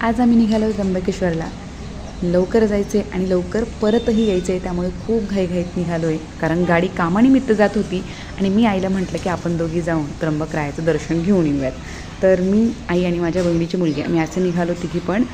आज आम्ही निघालो त्र्यंबकेश्वरला. लवकर जायचे आणि लवकर परतही यायचं आहे, त्यामुळे खूप घाईघाईत निघालो आहे. कारण गाडी कामानिमित्त जात होती आणि मी आईला म्हटलं की आपण दोघी जाऊन त्र्यंबकरायाचं दर्शन घेऊन येऊयात. तर मी, आई आणि माझ्या बहिणीची मुलगी आम्ही असं निघालो तिघी पण.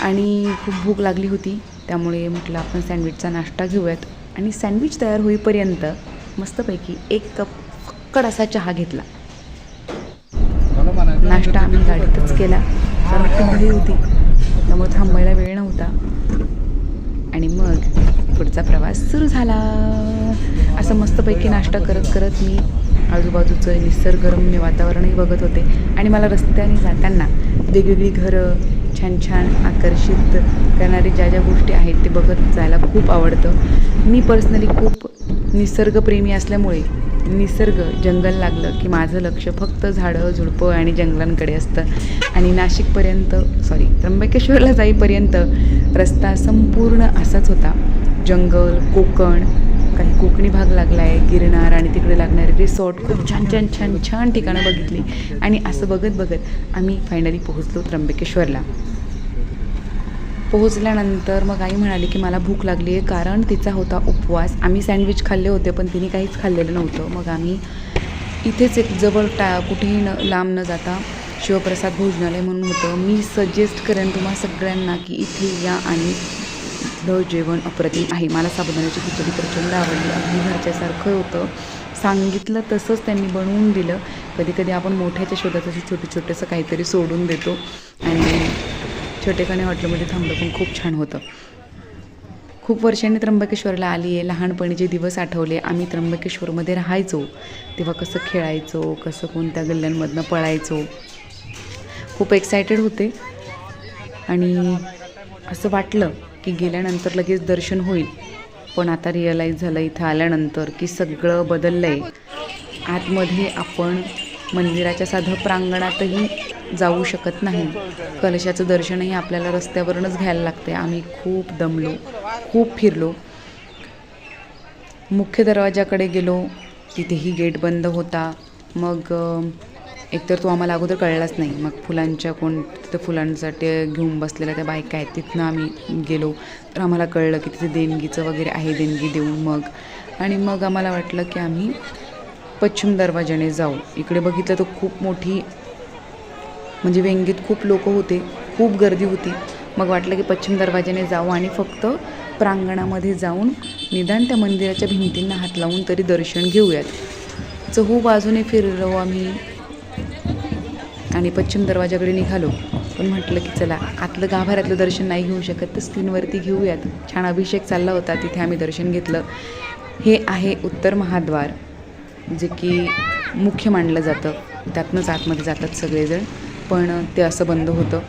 आणि खूप भूक लागली होती, त्यामुळे म्हटलं आपण सँडविचचा नाश्ता घेऊयात. आणि सँडविच तयार होईपर्यंत मस्तपैकी 1 कप फक्कड असा चहा घेतला. नाश्ता आम्ही गाडीतच केला, कारण खूप घाई होती, त्यामुळे थांबायला वेळ नव्हता. आणि मग पुढचा प्रवास सुरू झाला. असं मस्तपैकी नाश्ता करत करत मी आजूबाजूचं निसर्गरम्य वातावरणही बघत होते. आणि मला रस्त्याने जाताना वेगवेगळी घरं, छान छान आकर्षित करणारी ज्या ज्या गोष्टी आहेत ते बघत जायला खूप आवडतं. मी पर्सनली खूप निसर्गप्रेमी असल्यामुळे निसर्ग, जंगल लागलं की माझं लक्ष फक्त झाडं, झुडपं आणि जंगलांकडे असतं. आणि त्र्यंबकेश्वरला जाईपर्यंत रस्ता संपूर्ण असाच होता. जंगल, कोकण, काही कोकणी भाग लागला आहे, गिरनार आणि तिकडे लागणारे रिसॉर्ट, खूप छान छान छान छान ठिकाणं बघितली. आणि असं बघत बघत आम्ही फायनली पोहोचलो त्र्यंबकेश्वरला. पोहोचल्यानंतर मग आई म्हणाली की मला भूक लागली आहे, कारण तिचा होता उपवास. आम्ही सँडविच खाल्ले होते पण तिने काहीच खाल्लेलं नव्हतं. मग आम्ही इथेच एक जवळ कुठेही लांब न जाता शिवप्रसाद भोजनालय म्हणून होतं. मी सजेस्ट करेन तुम्हा सगळ्यांना की इथे या आणि इथलं जेवण अप्रतिम आहे. मला साबुदाण्याची खिचडी प्रचंड आवडली, अगदी घरच्यासारखं होतं. सांगितलं तसंच त्यांनी बनवून दिलं. कधी कधी आपण मोठ्याच्या शोधात असं छोटंसं काहीतरी सोडून देतो. आणि छोटेखानी हॉटेलमध्ये थांबलं पण खूप छान होतं. खूप वर्षांनी त्र्यंबकेश्वरला आली आहे. लहानपणीचे दिवस आठवले. आम्ही त्र्यंबकेश्वरमध्ये राहायचो तेव्हा कसं खेळायचो, कसं कोणत्या गल्ल्यांमधनं पळायचो. खूप एक्सायटेड होते. आणि असं वाटलं की गेल्यानंतर लगेच दर्शन होईल, पण आता रिअलाईज झालं इथं आल्यानंतर की सगळं बदललं आहे. आतमध्ये आपण मंदिराच्या साधं प्रांगणातही जाऊ शकत नाही. कलशाचं दर्शनही आपल्याला रस्त्यावरूनच घ्यायला लागते. आम्ही खूप दमलो, खूप फिरलो. मुख्य दरवाजाकडे गेलो, तिथेही गेट बंद होता. मग एकतर तो आम्हाला अगोदर कळलाच नाही. मग तिथं फुलांसाठी घेऊन बसलेल्या त्या बायका आहेत, तिथनं आम्ही गेलो. तर आम्हाला कळलं की तिथे देणगीचं वगैरे आहे, देणगी देऊन मग आम्हाला वाटलं की आम्ही पश्चिम दरवाजाने जाऊ. इकडे बघितलं तर खूप मोठी, म्हणजे वेंगीत खूप लोक होते, खूप गर्दी होती. मग वाटलं की पश्चिम दरवाजाने जाऊ आणि फक्त प्रांगणामध्ये जाऊन निदान त्या मंदिराच्या भिंतींना हात लावून तरी दर्शन घेऊयात. चहू बाजूने फिरलो आम्ही आणि पश्चिम दरवाजाकडे निघालो. पण म्हटलं की चला आतलं गाभाऱ्यातलं दर्शन नाही घेऊ शकत तर स्क्रीनवरती घेऊयात. छान अभिषेक चालला होता, तिथे आम्ही दर्शन घेतलं. हे आहे उत्तर महाद्वार, जे की मुख्य मानलं जातं. त्यातनंच आतमध्ये जातात सगळेजण, पण ते असं बंद होतं.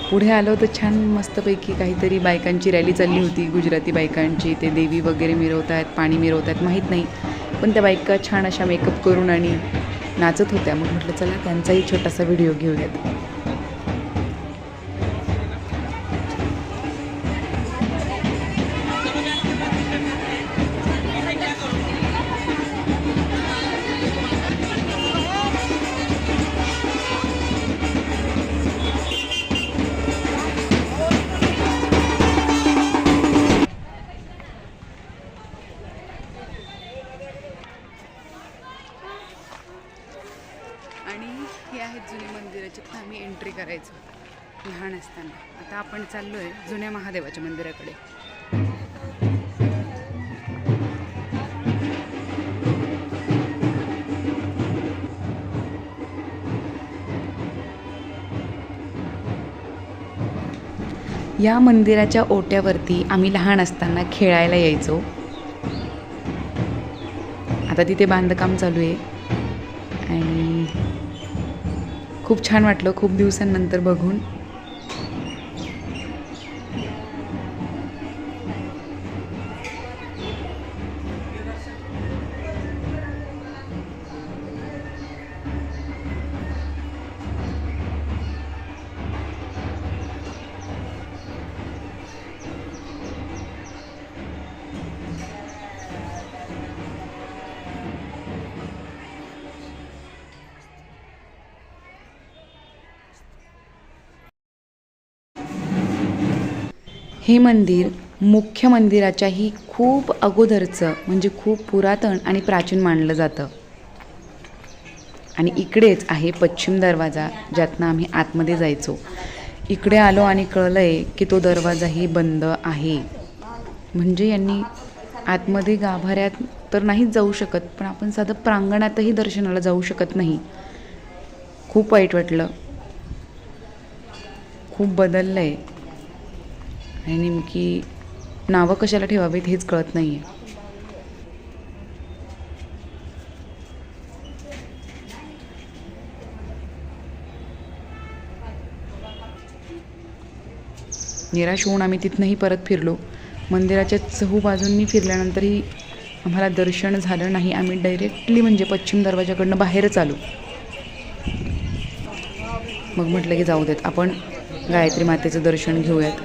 पुढे आलो तर छान मस्तपैकी काहीतरी बायकांची रॅली चालली होती, गुजराती बायकांची. ते देवी वगैरे मिरवत आहेत, पाणी मिरवत आहेत, माहीत नाही. पण त्या बायका छान अशा मेकअप करून आणि नाचत होत्या. मग म्हटलं चला त्यांचाही छोटासा व्हिडिओ घेऊयात. आणि ही आहेत जुनी मंदिराची, आम्ही एंट्री करायचो लहान असताना. आता आपण चाललो आहे जुन्या महादेवाच्या मंदिराकडे. या मंदिराच्या ओट्यावरती आम्ही लहान असताना खेळायला यायचो. आता तिथे बांधकाम चालू आहे आणि खूप छान वाटलं खूप दिवसांनंतर बघून. हे मंदिर मुख्य मंदिराच्याही खूप अगोदरचं म्हणजे खूप पुरातन आणि प्राचीन मानलं जातं. आणि इकडेच आहे पश्चिम दरवाजा, ज्यातनं आम्ही आतमध्ये जायचो. इकडे आलो आणि कळलं आहे की तो दरवाजाही बंद आहे. म्हणजे यांनी आतमध्ये गाभाऱ्यात तर नाहीच जाऊ शकत, पण आपण साधं प्रांगणातही दर्शनाला जाऊ शकत नाही. खूप वाईट वाटलं. खूप बदललं आहे आणि नेमकी नावं कशाला ठेवावीत हेच कळत नाही आहे. निराश होऊन आम्ही तिथनंही परत फिरलो. मंदिराच्या चहूबाजूंनी फिरल्यानंतरही आम्हाला दर्शन झालं नाही. आम्ही डायरेक्टली म्हणजे पश्चिम दरवाजाकडनं बाहेरच आलो. मग म्हटलं की जाऊ देत, आपण गायत्री मातेचं दर्शन घेऊयात.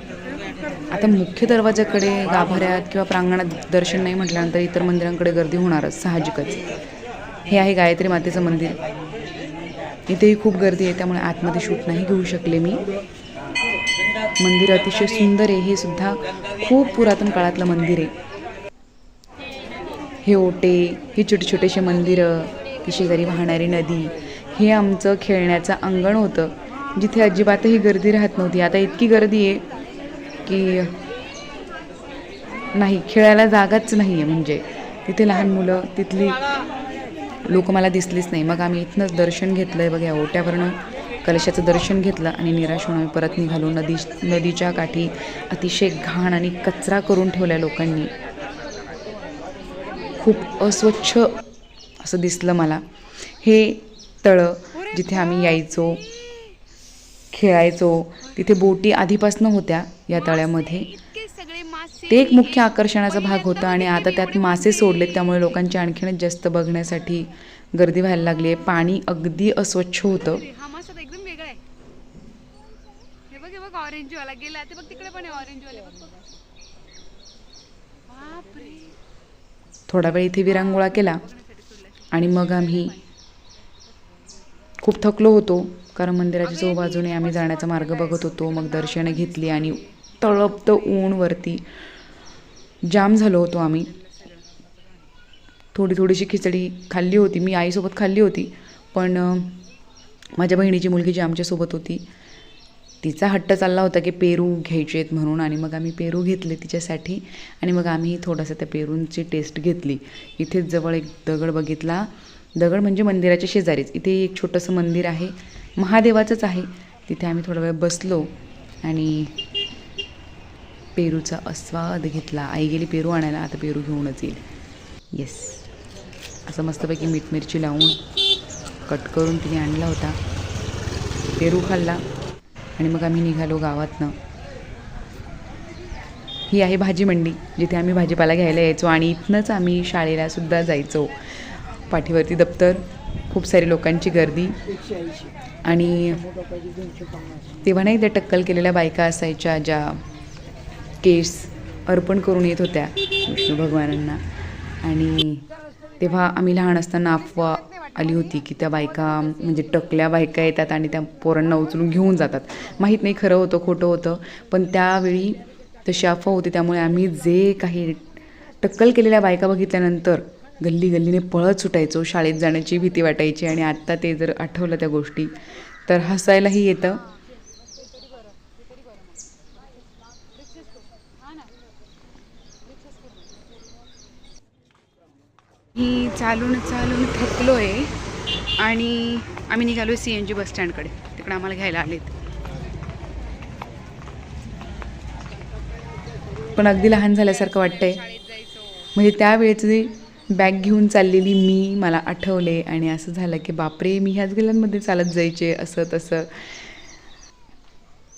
आता मुख्य दरवाजाकडे गाभाऱ्यात किंवा प्रांगणात दर्शन नाही म्हटल्यानंतर इतर मंदिरांकडे गर्दी होणारच, साहजिकच. हे आहे गायत्री मातेचं मंदिर. इथेही खूप गर्दी आहे, त्यामुळे आतमध्ये शूट नाही घेऊ शकले मी. मंदिर अतिशय सुंदर आहे. हे सुद्धा खूप पुरातन काळातलं मंदिर आहे. हे ओटे, ही छोटे छोटेसे मंदिरं, ती शेजारी वाहणारी नदी, हे आमचं खेळण्याचं अंगण होतं, जिथे अजिबातही गर्दी राहत नव्हती. आता इतकी गर्दी आहे की नाही, खेळायला जागाच नाही आहे. म्हणजे तिथे लहान मुलं, तिथली लोक मला दिसलीच नाही. मग आम्ही इथनंच दर्शन घेतलं आहे बघा, ओट्यावरनं कलशाचं दर्शन घेतलं आणि निराश होऊन आम्ही परत निघालो. नदीच्या काठी अतिशय घाण आणि कचरा करून ठेवला लोकांनी. खूप अस्वच्छ असं दिसलं मला. हे तळं जिथे आम्ही यायचो, खेळायचो, तिथे बोटी आधीपासून होत्या या तळ्यामध्ये. ते एक मुख्य आकर्षणाचा भाग होता आणि आता त्यात मासे सोडलेत, त्यामुळे लोकांची आणखीनच जास्त बघण्यासाठी गर्दी व्हायला लागली आहे. पाणी अगदी अस्वच्छ होतं. ऑरेंजवाला गेला ते बघ, तिकडे पण आहे ऑरेंजवाले. थोडा वेळ इथे विरंगुळा केला आणि मग आम्ही खूप थकलो होतो, कारण मंदिराच्या चहूबाजूने आम्ही जाण्याचा मार्ग बघत होतो. मग दर्शनं घेतली आणि तळपतं ऊन वरती जाम झालो होतो आम्ही. थोडीशी खिचडी खाल्ली होती मी, आईसोबत खाल्ली होती, पण माझ्या बहिणीची मुलगी जी आमच्यासोबत होती तिचा हट्ट चालला होता की पेरू घ्यायचे आहेत म्हणून. आणि मग आम्ही पेरू घेतले तिच्यासाठी आणि मग आम्ही थोडंसं त्या पेरूंची टेस्ट घेतली. इथेच जवळ एक दगड बघितला. दगड म्हणजे मंदिराच्या शेजारीच इथे एक छोटंसं मंदिर आहे, महादेवाचंच आहे. तिथे आम्ही थोडा वेळ बसलो आणि पेरूचा आस्वाद घेतला. आई गेली पेरू आणायला, आता पेरू घेऊनच येईल. येस, असं मस्तपैकी मीठ मिरची लावून कट करून तिने आणला होता. पेरू खाल्ला आणि मग आम्ही निघालो गावातनं. ही आहे भाजी मंडी, जिथे आम्ही भाजीपाला घ्यायला यायचो आणि इथनंच आम्ही शाळेला सुद्धा जायचो. पाठीवरती दप्तर, खूप सारी लोकांची गर्दी. आणि तेव्हा नाही त्या टक्कल केलेल्या बायका असायच्या, ज्या केस अर्पण करून येत होत्या विष्णू भगवानांना. आणि तेव्हा आम्ही लहान असताना अफवा आली होती की त्या बायका म्हणजे टकल्या बायका येतात आणि त्या पोरांना उचलून घेऊन जातात. माहीत नाही खरं होतं खोटं होतं, पण त्यावेळी तशी अफवा होती. त्यामुळे आम्ही जे काही टक्कल केलेल्या बायका बघितल्यानंतर गल्लीने पळत सुटायचो. शाळेत जाण्याची भीती वाटायची. आणि आत्ता ते जर आठवलं त्या गोष्टी तर हसायलाही येतं. ही चालून थकलो आहे आणि आम्ही निघालो CNG बसस्टँडकडे. तिकडे आम्हाला घ्यायला आलेत. पण अगदी लहान झाल्यासारखं वाटतंय. म्हणजे त्यावेळेची बॅग घेऊन चाललेली मला आठवले आणि असं झालं की बापरे, मी ह्याच गल्ल्यांमध्ये चालत जायचे, असं तसं.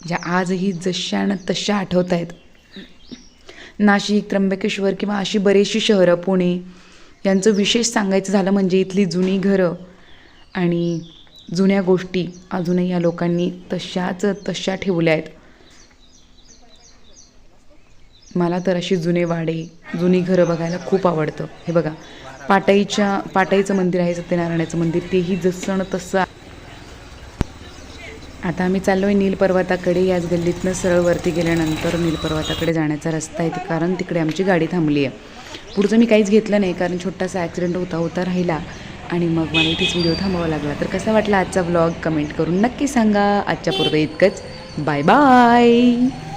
ज्या आजही जशानं तशा आठवत आहेत. नाशिक, त्र्यंबकेश्वर किंवा अशी बरीचशी शहरं, पुणे यांचं विशेष सांगायचं झालं म्हणजे इथली जुनी घरं आणि जुन्या गोष्टी अजूनही या लोकांनी तशा ठेवल्या आहेत. मला तर अशी जुने वाडे, जुनी घरं बघायला खूप आवडतं. हे बघा, पाटाईचं मंदिर आहे, सत्यनारायणाचं मंदिर, तेही जसं तसं. आता आम्ही चाललो आहे नीलपर्वताकडे. याच गल्लीतनं सरळ वरती गेल्यानंतर नीलपर्वताकडे जाण्याचा रस्ता आहे, कारण तिकडे आमची गाडी थांबली आहे. पुढचं मी काहीच घेतलं नाही, कारण छोटासा ॲक्सिडेंट होता राहिला आणि मग मला इथेच व्हिडिओ थांबावा लागला. तर कसा वाटला आजचा व्लॉग कमेंट करून नक्की सांगा. आजच्या पुरतं इतकंच. Bye bye.